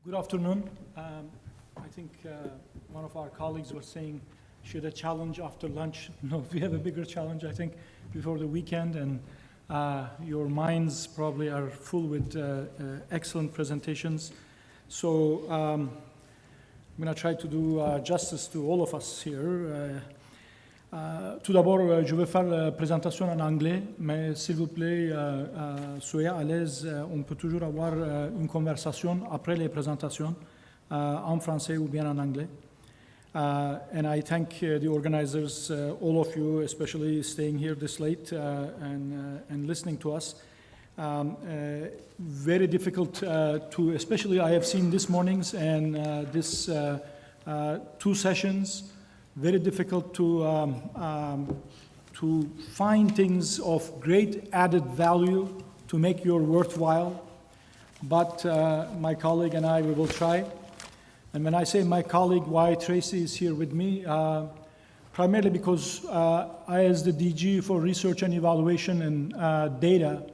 Good afternoon. I think one of our colleagues was saying she had a challenge after lunch. No, we have a bigger challenge, I think, before the weekend, and your minds probably are full with excellent presentations. So I'm going to try to do justice to all of us here. Tout d'abord, je vais faire la présentation en anglais, mais s'il vous plaît, soyez à l'aise. On peut toujours avoir une conversation après les présentations en français ou bien en anglais. And I thank the organizers, all of you, especially staying here this late and listening to us. Very difficult to, especially I have seen this morning's and this two sessions. Very difficult to find things of great added value to make your worthwhile. But my colleague and I, we will try. And when I say my colleague, why Tracey is here with me, primarily because I, as the DG for Research and Evaluation and Data,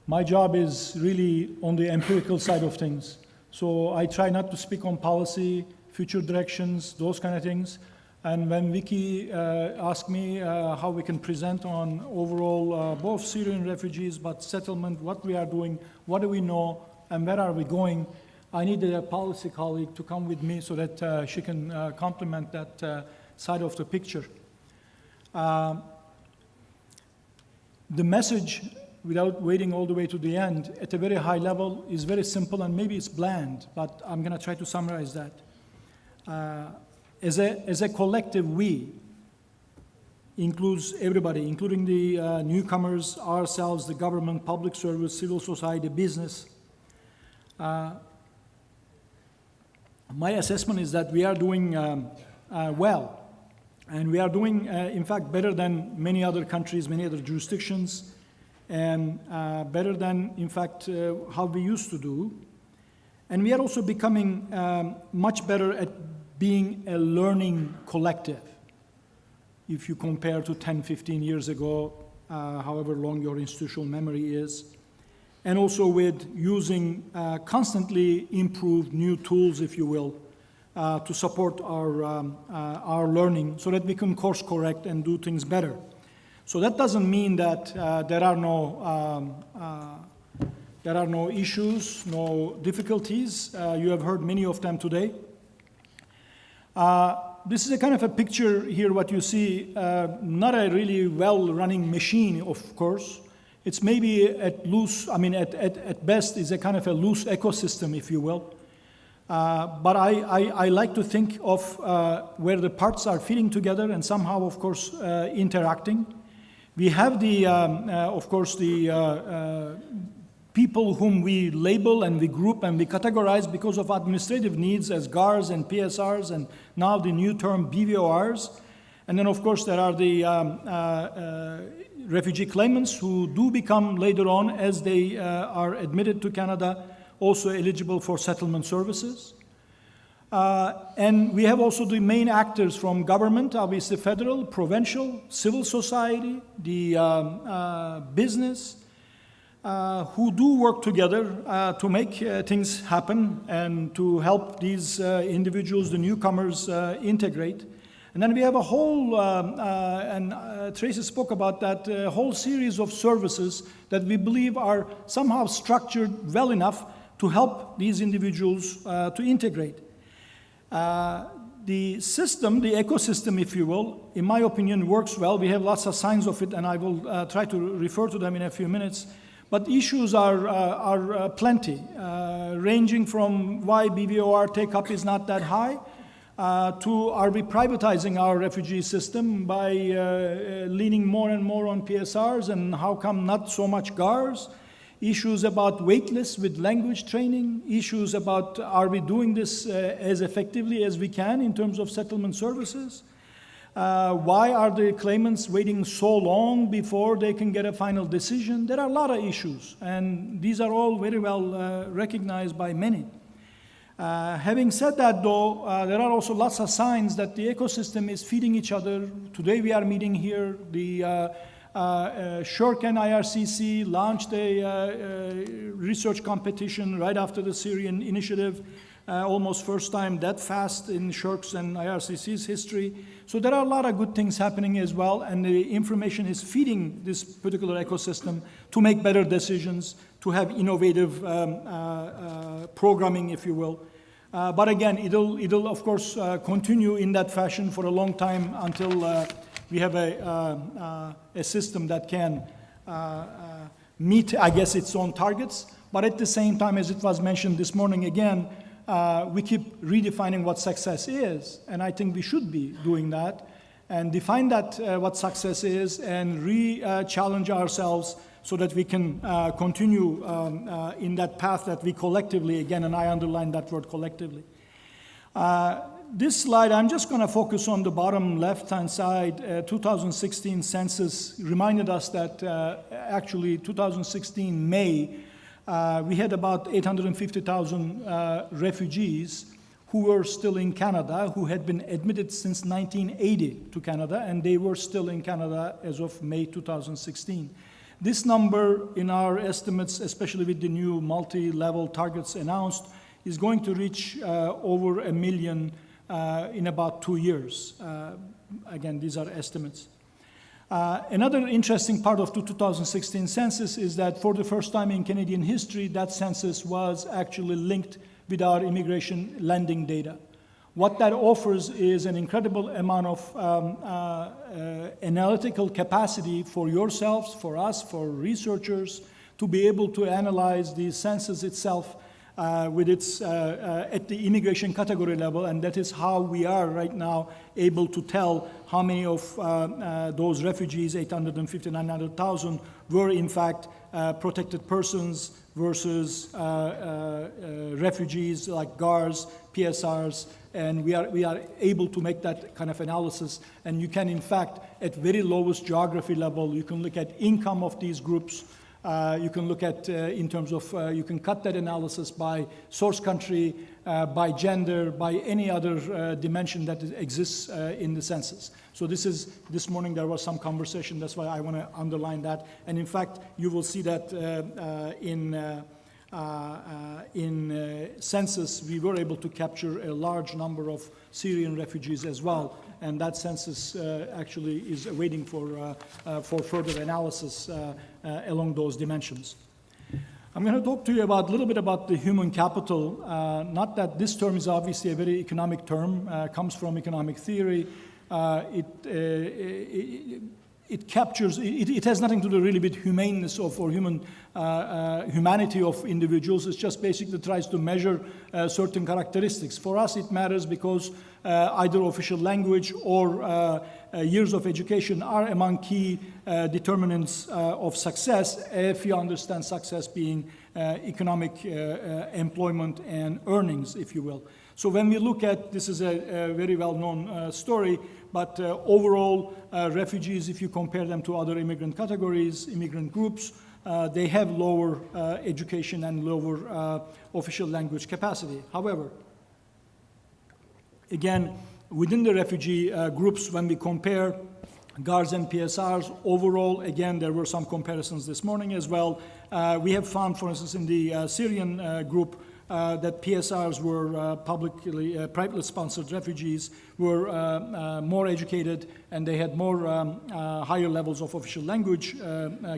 my job is really on the empirical side of things. So I try not to speak on policy, future directions, those kind of things. And when Vicky asked me how we can present on overall both Syrian refugees, but settlement, what we are doing, what do we know, and where are we going, I needed a policy colleague to come with me so that she can complement that side of the picture. The message, without waiting all the way to the end, at a very high level is very simple, and maybe it's bland, but I'm going to try to summarize that. As a collective, we includes everybody, including the newcomers, ourselves, the government, public service, civil society, business. My assessment is that we are doing well, and we are doing, in fact, better than many other countries, many other jurisdictions, and better than, in fact, how we used to do. And we are also becoming much better at being a learning collective. If you compare to 10, 15 years ago, however long your institutional memory is, and also with using constantly improved new tools, if you will, to support our learning so that we can course correct and do things better. So that doesn't mean that there are no issues, no difficulties. You have heard many of them today. This is a kind of a picture here, what you see, not a really well-running machine, of course. It's maybe at best is a kind of a loose ecosystem, if you will. But I like to think of where the parts are fitting together and somehow, of course, interacting. We have the, of course, the people whom we label and we group and we categorize because of administrative needs as GARs and PSRs and now the new term BVORs. And then, of course, there are the refugee claimants who do become later on, as they are admitted to Canada, also eligible for settlement services. And we have also the main actors from government, obviously federal, provincial, civil society, the business, who do work together to make things happen and to help these individuals, the newcomers, integrate. And then we have a whole, and Tracey spoke about that, a whole series of services that we believe are somehow structured well enough to help these individuals to integrate. The system, the ecosystem, if you will, in my opinion, works well. We have lots of signs of it, and I will try to refer to them in a few minutes. But issues are plenty, ranging from why BVOR take-up is not that high, to are we privatizing our refugee system by leaning more and more on PSRs, and how come not so much GARs? Issues about wait lists with language training, issues about are we doing this as effectively as we can in terms of settlement services? Why are the claimants waiting so long before they can get a final decision? There are a lot of issues, and these are all very well recognized by many. Having said that, though, there are also lots of signs that the ecosystem is feeding each other. Today we are meeting here. The Shirk and IRCC launched a research competition right after the Syrian initiative. almost first time that fast in SSHRC's and IRCC's history. So there are a lot of good things happening as well, and the information is feeding this particular ecosystem to make better decisions, to have innovative programming, if you will. But again, it'll of course continue in that fashion for a long time until we have a system that can meet, I guess, its own targets. But at the same time, as it was mentioned this morning again, we keep redefining what success is, and I think we should be doing that and define that what success is and re-challenge ourselves so that we can continue in that path that we collectively, again, and I underline that word collectively. This slide, I'm just going to focus on the bottom left-hand side. 2016 census reminded us that actually 2016 May, we had about 850,000 refugees who were still in Canada, who had been admitted since 1980 to Canada, and they were still in Canada as of May 2016. This number, in our estimates, especially with the new multi-level targets announced, is going to reach over 1 million in about 2 years. Again, these are estimates. Another interesting part of the 2016 census is that for the first time in Canadian history, that census was actually linked with our immigration lending data. What that offers is an incredible amount of analytical capacity for yourselves, for us, for researchers, to be able to analyze the census itself with its, at the immigration category level, and that is how we are right now able to tell how many of those refugees, 850, 900,000, were in fact protected persons versus refugees like GARs, PSRs, and we are able to make that kind of analysis. And you can, in fact, at very lowest geography level, you can look at income of these groups. You can look at, in terms of, you can cut that analysis by source country, by gender, by any other dimension that exists in the census. So this morning there was some conversation, that's why I want to underline that. And in fact, you will see that in census, we were able to capture a large number of Syrian refugees as well, and that census actually is waiting for further analysis along those dimensions. I'm going to talk to you about a little bit about the human capital. Not that this term is obviously a very economic term, comes from economic theory. It captures, it has nothing to do really with humaneness or humanity of individuals. It just basically tries to measure certain characteristics. For us, it matters because either official language or years of education are among key determinants of success, if you understand success being economic employment and earnings, if you will. So when we look at, this is a very well-known story, but overall, refugees, if you compare them to other immigrant categories, immigrant groups, they have lower education and lower official language capacity. However, again, within the refugee groups, when we compare GARs and PSRs, overall, again, there were some comparisons this morning as well. We have found, for instance, in the Syrian group, that PSRs were privately sponsored refugees, were more educated, and they had more higher levels of official language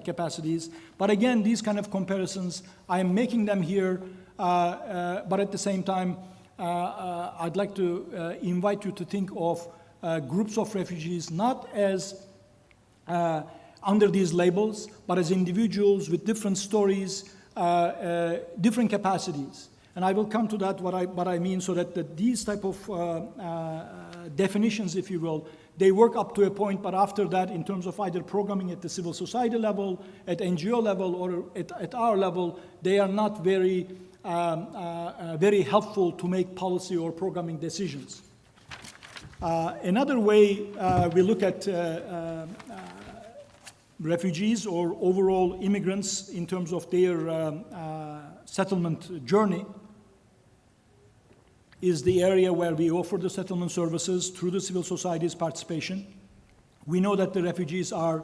capacities. But again, these kind of comparisons, I am making them here, but at the same time, I'd like to invite you to think of groups of refugees not as under these labels, but as individuals with different stories, different capacities. And I will come to that, what I mean, so that these type of definitions, if you will, they work up to a point, but after that, in terms of either programming at the civil society level, at NGO level, or at our level, they are not very, very helpful to make policy or programming decisions. Another way we look at refugees or overall immigrants in terms of their settlement journey is the area where we offer the settlement services through the civil society's participation. We know that the refugees are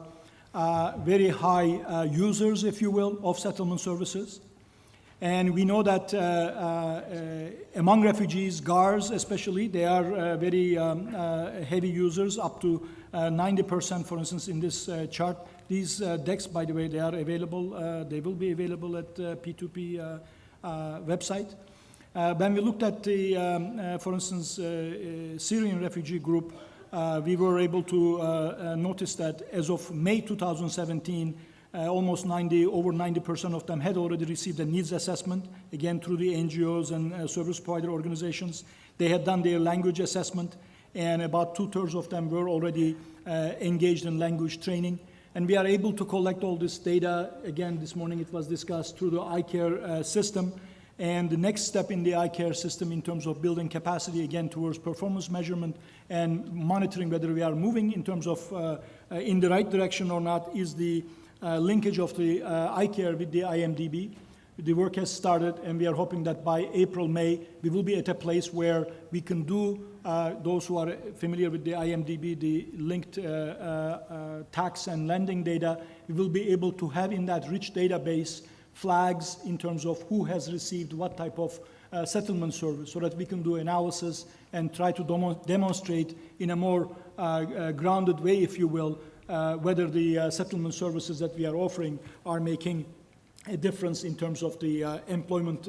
very high users, if you will, of settlement services. And we know that among refugees, GARs especially, they are very heavy users, up to 90%, for instance, in this chart. These decks, by the way, they are available. They will be available at P2P website. When we looked at the, for instance, Syrian refugee group, we were able to notice that as of May 2017, almost over 90% of them had already received a needs assessment, again through the NGOs and service provider organizations. They had done their language assessment, and about 2/3 of them were already engaged in language training. And we are able to collect all this data. Again, this morning it was discussed through the iCare system. And the next step in the iCare system in terms of building capacity, again, towards performance measurement and monitoring whether we are moving in terms of in the right direction or not, is the linkage of the iCare with the IMDb. The work has started, and we are hoping that by April, May, we will be at a place where we can do, those who are familiar with the IMDb, the linked tax and lending data, we will be able to have in that rich database flags in terms of who has received what type of settlement service, so that we can do analysis and try to demonstrate in a more grounded way, if you will, whether the settlement services that we are offering are making a difference in terms of the employment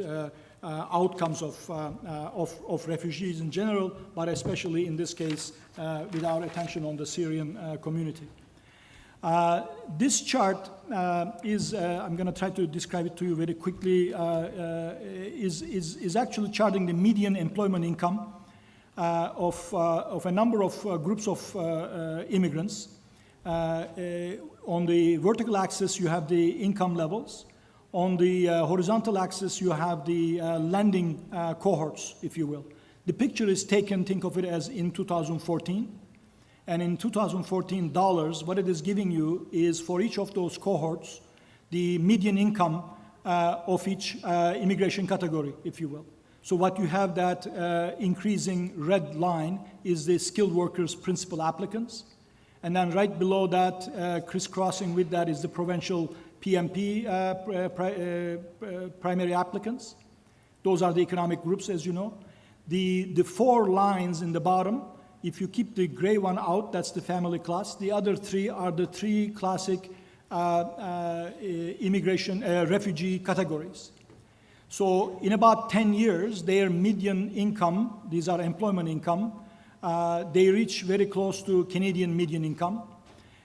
outcomes of refugees in general, but especially in this case with our attention on the Syrian community. This chart is, I'm going to try to describe it to you very quickly, is actually charting the median employment income of a number of groups of immigrants. On the vertical axis, you have the income levels. On the horizontal axis, you have the lending cohorts, if you will. The picture is taken, think of it as in 2014. And in 2014 dollars, what it is giving you is for each of those cohorts, the median income of each immigration category, if you will. So what you have, that increasing red line, is the skilled workers principal applicants. And then right below that, crisscrossing with that, is the provincial PMP primary applicants. Those are the economic groups, as you know. The four lines in the bottom, if you keep the gray one out, that's the family class. The other three are the three classic immigration, refugee categories. So in about 10 years, their median income, these are employment income, they reach very close to Canadian median income.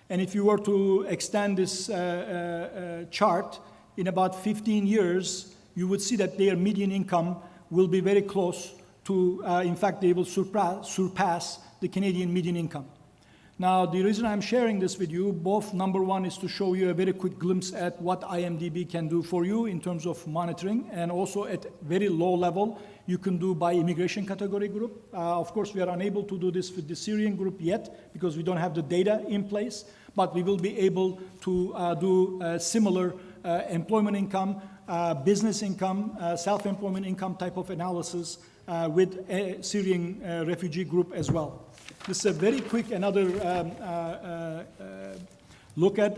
And if you were to extend this chart, in about 15 years, you would see that their median income will be very close to, in fact, they will surpass the Canadian median income. Now, the reason I'm sharing this with you, both number one is to show you a very quick glimpse at what IMDb can do for you in terms of monitoring, and also at very low level, you can do by immigration category group. Of course, we are unable to do this with the Syrian group yet, because we don't have the data in place, but we will be able to do similar employment income, business income, self-employment income type of analysis with a Syrian refugee group as well. This is a very quick, another look at,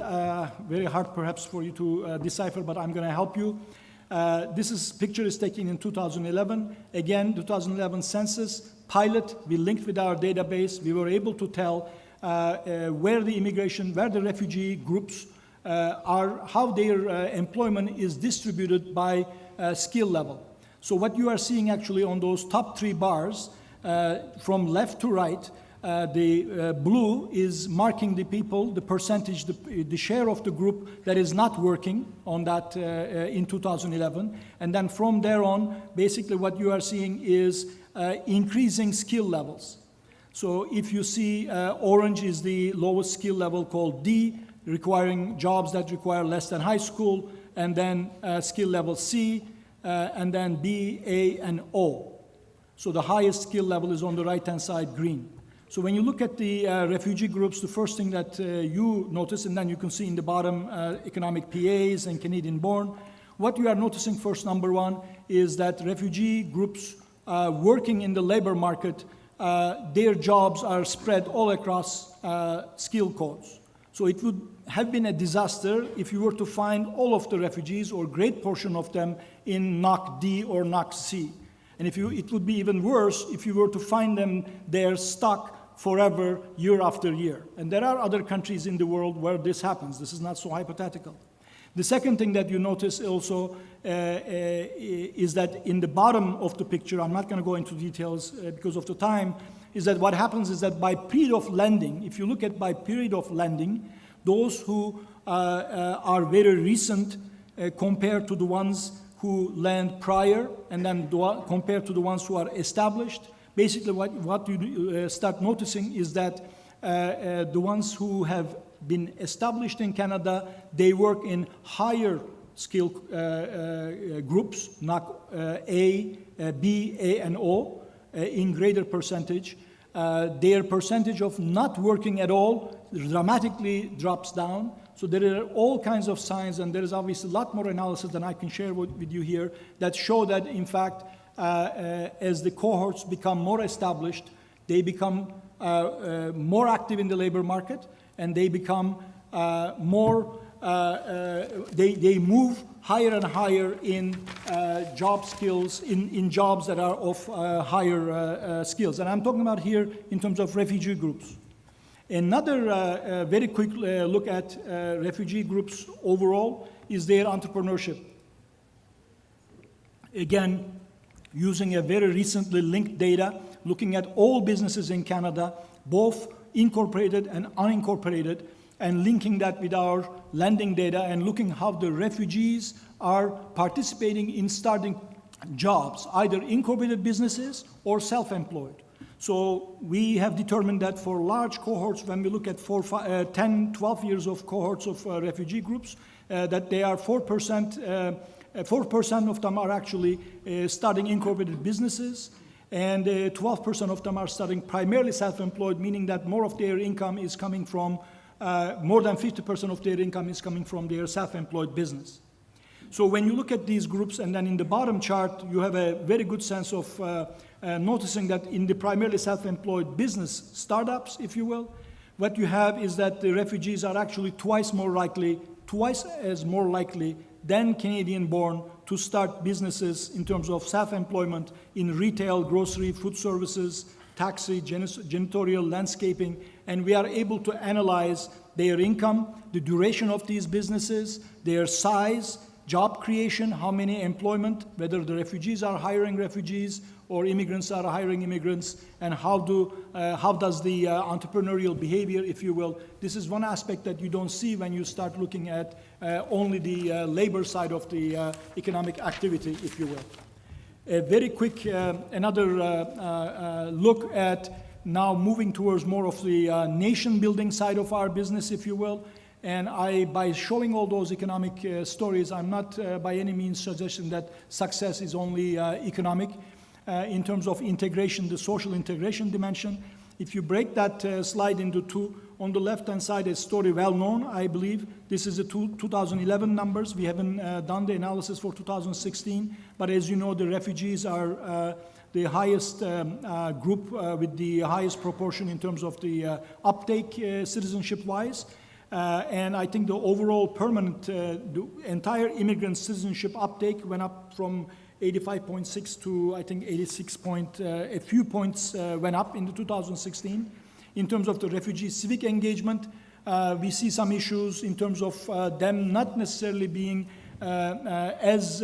very hard perhaps for you to decipher, but I'm going to help you. This picture is taken in 2011. Again, 2011 census pilot, we linked with our database. We were able to tell where the refugee groups are, how their employment is distributed by skill level. So what you are seeing actually on those top three bars, from left to right, the blue is marking the people, the percentage, the share of the group that is not working on that in 2011. And then from there on, basically what you are seeing is increasing skill levels. So if you see orange is the lowest skill level, called D, requiring jobs that require less than high school, and then skill level C, and then B, A, and O. So the highest skill level is on the right-hand side, green. So when you look at the refugee groups, the first thing that you notice, and then you can see in the bottom economic PAs and Canadian-born, what you are noticing first, number one, is that refugee groups working in the labor market, their jobs are spread all across skill codes. So it would have been a disaster if you were to find all of the refugees or a great portion of them in NOC D or NOC C. And it would be even worse if you were to find them there stuck forever, year after year. And there are other countries in the world where this happens. This is not so hypothetical. The second thing that you notice also is that in the bottom of the picture, I'm not going to go into details because of the time, is that what happens is that by period of lending, if you look at by period of lending, those who are very recent compared to the ones who lend prior, and then compared to the ones who are established, basically what you start noticing is that the ones who have been established in Canada, they work in higher skill groups, not A, B, A, and O, in greater percentage. Their percentage of not working at all dramatically drops down. So there are all kinds of signs, and there is obviously a lot more analysis than I can share with you here that show that, in fact, as the cohorts become more established, they become more active in the labor market, and they become they move higher and higher in job skills, in jobs that are of higher skills. And I'm talking about here in terms of refugee groups. Another very quick look at refugee groups overall is their entrepreneurship. Again, using a very recently linked data, looking at all businesses in Canada, both incorporated and unincorporated, and linking that with our lending data and looking how the refugees are participating in starting jobs, either incorporated businesses or self-employed. So we have determined that for large cohorts, when we look at 10, 12 years of cohorts of refugee groups, that they are 4%, 4% of them are actually starting incorporated businesses, and 12% of them are starting primarily self-employed, meaning that more of their income is coming from, more than 50% of their income is coming from their self-employed business. So when you look at these groups, and then in the bottom chart, you have a very good sense of noticing that in the primarily self-employed business startups, if you will, what you have is that the refugees are actually twice as more likely than Canadian-born to start businesses in terms of self-employment in retail, grocery, food services, taxi, janitorial, landscaping, and we are able to analyze their income, the duration of these businesses, their size, job creation, how many employment, whether the refugees are hiring refugees or immigrants are hiring immigrants, and how does the entrepreneurial behavior, if you will. This is one aspect that you don't see when you start looking at only the labor side of the economic activity, if you will. A very quick, another look at now moving towards more of the nation-building side of our business, if you will. And by showing all those economic stories, I'm not by any means suggesting that success is only economic. In terms of integration, the social integration dimension, if you break that slide into two, on the left-hand side is story well known, I believe. This is the 2011 numbers. We haven't done the analysis for 2016, but as you know, the refugees are the highest group with the highest proportion in terms of the uptake citizenship-wise. And I think the overall permanent, the entire immigrant citizenship uptake went up from 85.6 to I think 86 point, a few points went up in the 2016. In terms of the refugee civic engagement, we see some issues in terms of them not necessarily being as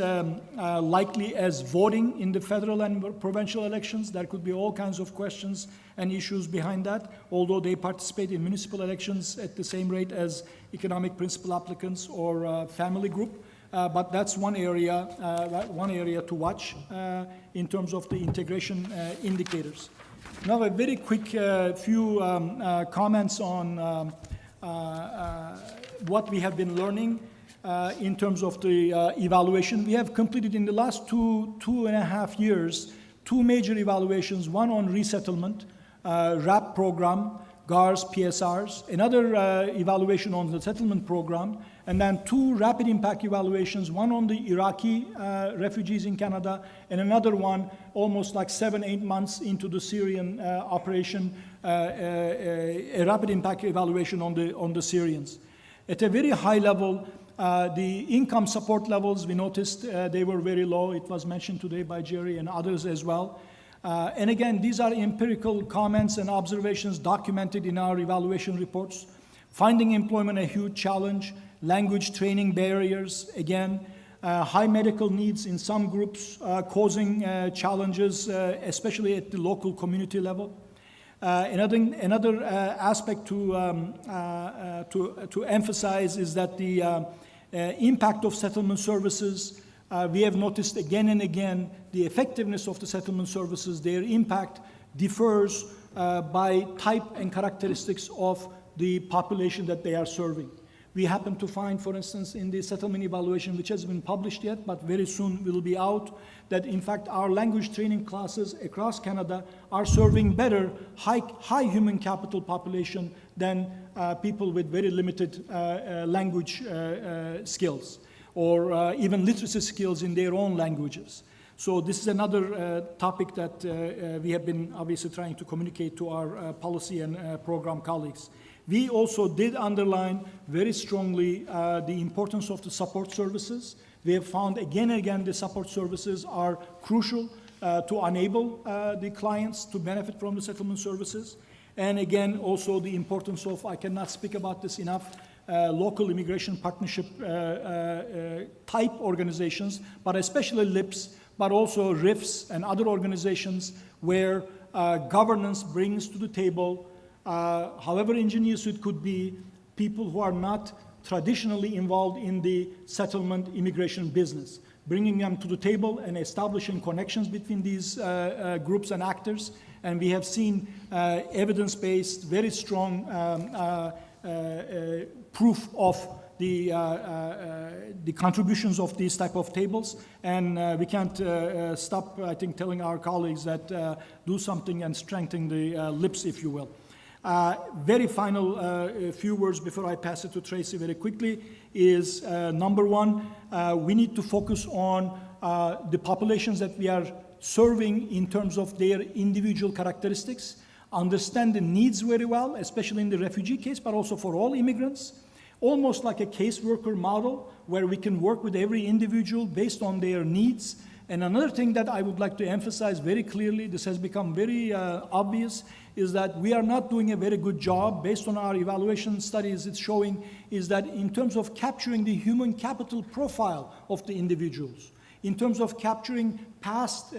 likely as voting in the federal and provincial elections. There could be all kinds of questions and issues behind that, although they participate in municipal elections at the same rate as economic principal applicants or family group. But that's one area to watch in terms of the integration indicators. Now a very quick few comments on what we have been learning in terms of the evaluation. We have completed in the last two and a half years, two major evaluations, one on resettlement, RAP program, GARS, PSRs, another evaluation on the settlement program, and then two rapid impact evaluations, one on the Iraqi refugees in Canada, and another one almost like 7-8 months into the Syrian operation a rapid impact evaluation on the Syrians. At a very high level, the income support levels, we noticed they were very low. It was mentioned today by Jerry and others as well. And again, these are empirical comments and observations documented in our evaluation reports. Finding employment a huge challenge, language training barriers, again, high medical needs in some groups causing challenges, especially at the local community level. Another aspect to emphasize is that the impact of settlement services, we have noticed again and again the effectiveness of the settlement services, their impact differs by type and characteristics of the population that they are serving. We happen to find, for instance, in the settlement evaluation, which hasn't been published yet, but very soon will be out, that in fact our language training classes across Canada are serving better high human capital population than people with very limited language skills or even literacy skills in their own languages. So this is another topic that we have been obviously trying to communicate to our policy and program colleagues. We also did underline very strongly the importance of the support services. We have found again and again the support services are crucial to enable the clients to benefit from the settlement services. And again, also the importance of, I cannot speak about this enough, local immigration partnership type organizations, but especially LIPS, but also RIFs and other organizations where governance brings to the table, however ingenious it could be, people who are not traditionally involved in the settlement immigration business, bringing them to the table and establishing connections between these groups and actors. And we have seen evidence-based, very strong proof of the contributions of these type of tables. And we can't stop, I think, telling our colleagues that do something and strengthen the LIPS, if you will. Very final few words before I pass it to Tracey very quickly is number one, we need to focus on the populations that we are serving in terms of their individual characteristics, understand the needs very well, especially in the refugee case, but also for all immigrants, almost like a caseworker model where we can work with every individual based on their needs. And another thing that I would like to emphasize very clearly, this has become very obvious, is that we are not doing a very good job based on our evaluation studies. It's showing is that in terms of capturing the human capital profile of the individuals, in terms of capturing past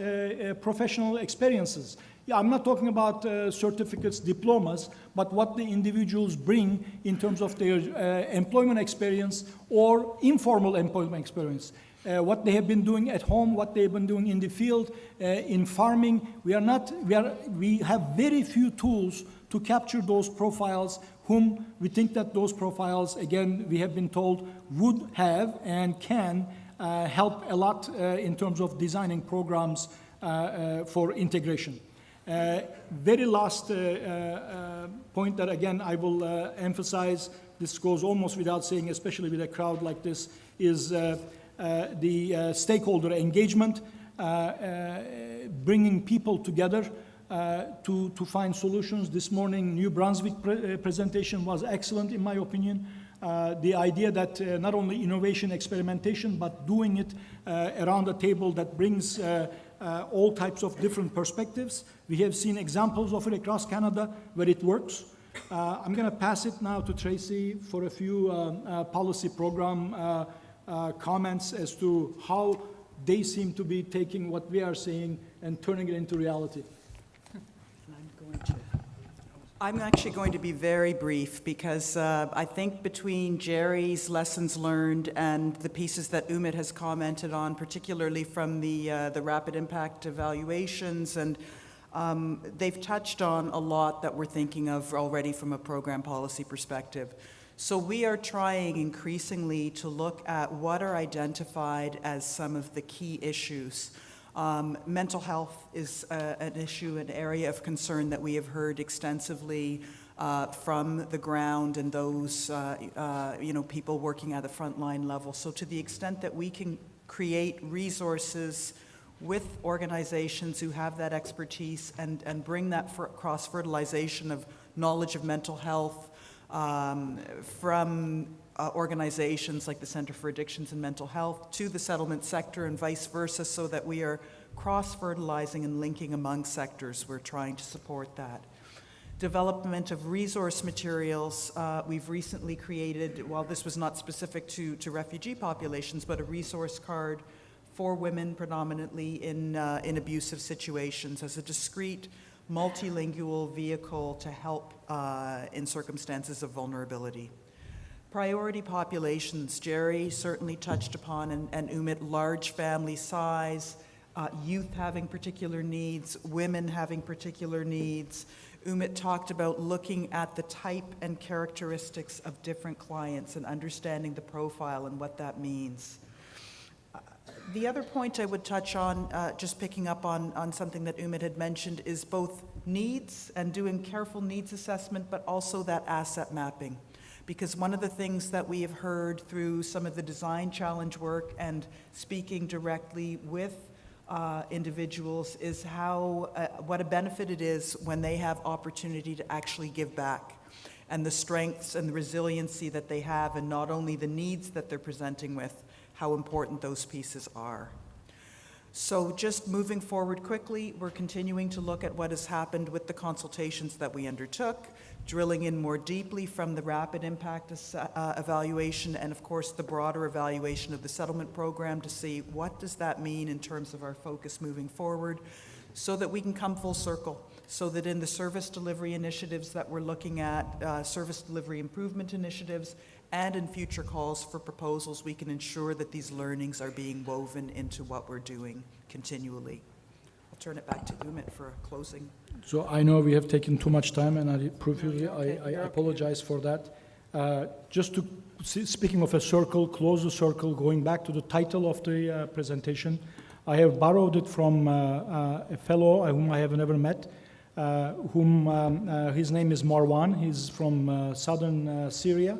professional experiences. Yeah, I'm not talking about certificates, diplomas, but what the individuals bring in terms of their employment experience or informal employment experience. What they have been doing at home, what they have been doing in the field, in farming. We have very few tools to capture those profiles whom we think that those profiles, again, we have been told, would have and can help a lot in terms of designing programs for integration. Very last point that, again, I will emphasize, this goes almost without saying, especially with a crowd like this, is the stakeholder engagement, bringing people together to find solutions. This morning, New Brunswick presentation was excellent, in my opinion. The idea that not only innovation, experimentation, but doing it around a table that brings all types of different perspectives. We have seen examples of it across Canada where it works. I'm going to pass it now to Tracey for a few policy program comments as to how they seem to be taking what we are saying and turning it into reality. I'm actually going to be very brief because I think between Jerry's lessons learned and the pieces that Ümit has commented on, particularly from the rapid impact evaluations, and they've touched on a lot that we're thinking of already from a program policy perspective. So we are trying increasingly to look at what are identified as some of the key issues. Mental health is an issue, an area of concern that we have heard extensively from the ground and those people working at the frontline level. So to the extent that we can create resources with organizations who have that expertise and bring that cross-fertilization of knowledge of mental health from organizations like the Center for Addictions and Mental Health to the settlement sector and vice versa, so that we are cross-fertilizing and linking among sectors. We're trying to support that. Development of resource materials. We've recently created, while this was not specific to refugee populations, but a resource card for women predominantly in abusive situations as a discrete, multilingual vehicle to help in circumstances of vulnerability. Priority populations, Jerry certainly touched upon, and Ümit, large family size, youth having particular needs, women having particular needs. Ümit talked about looking at the type and characteristics of different clients and understanding the profile and what that means. The other point I would touch on, just picking up on something that Ümit had mentioned, is both needs and doing careful needs assessment, but also that asset mapping. Because one of the things that we have heard through some of the design challenge work and speaking directly with individuals is how, what a benefit it is when they have opportunity to actually give back, and the strengths and the resiliency that they have, and not only the needs that they're presenting with, how important those pieces are. So just moving forward quickly, we're continuing to look at what has happened with the consultations that we undertook, drilling in more deeply from the rapid impact evaluation and of course the broader evaluation of the settlement program to see what does that mean in terms of our focus moving forward, so that we can come full circle, so that in the service delivery initiatives that we're looking at, service delivery improvement initiatives, and in future calls for proposals, we can ensure that these learnings are being woven into what we're doing continually. I'll turn it back to Ümit for a closing. So I know we have taken too much time, and I apologize for that. Just to, speaking of a circle, close the circle, going back to the title of the presentation, I have borrowed it from a fellow whom I have never met, his name is Marwan. He's from southern Syria.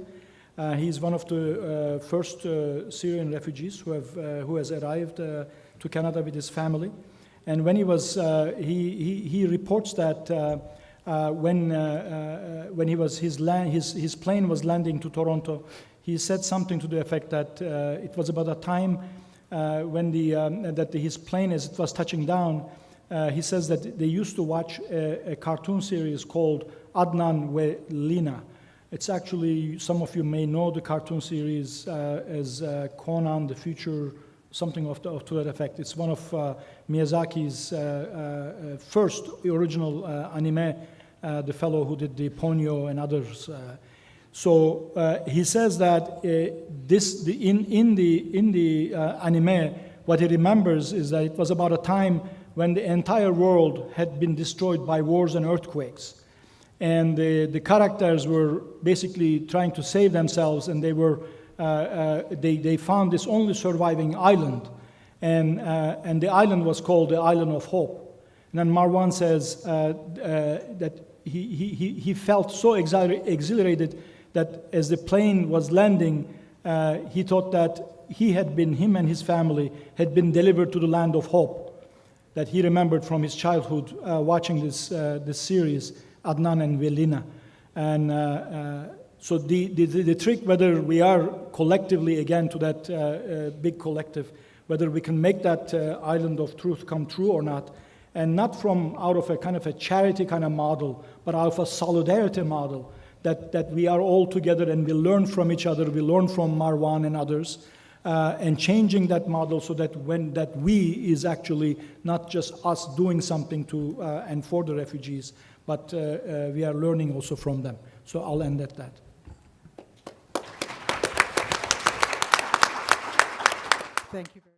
He's one of the first Syrian refugees who has arrived to Canada with his family. And when he was, he reports that when he was his plane was landing to Toronto, he said something to the effect that it was about a time when his plane, as it was touching down, he says that they used to watch a cartoon series called Adnan Wa Lina. It's actually, some of you may know the cartoon series as Conan, the Future, something to that effect. It's one of Miyazaki's first original anime, the fellow who did the Ponyo and others. So he says that in the anime, what he remembers is that it was about a time when the entire world had been destroyed by wars and earthquakes. And the characters were basically trying to save themselves, and they found this only surviving island, and the island was called the Island of Hope. And then Marwan says that he felt so exhilarated that as the plane was landing, he thought that him and his family had been delivered to the land of hope, that he remembered from his childhood watching this series, Adnan and Wa Lina. And so the trick, whether we are collectively, again, to that big collective, whether we can make that island of truth come true or not, and not from out of a kind of a charity kind of model, but out of a solidarity model, that we are all together and we learn from each other, we learn from Marwan and others, and changing that model so that that we is actually not just us doing something to and for the refugees, but we are learning also from them. So I'll end at that. Thank you very much.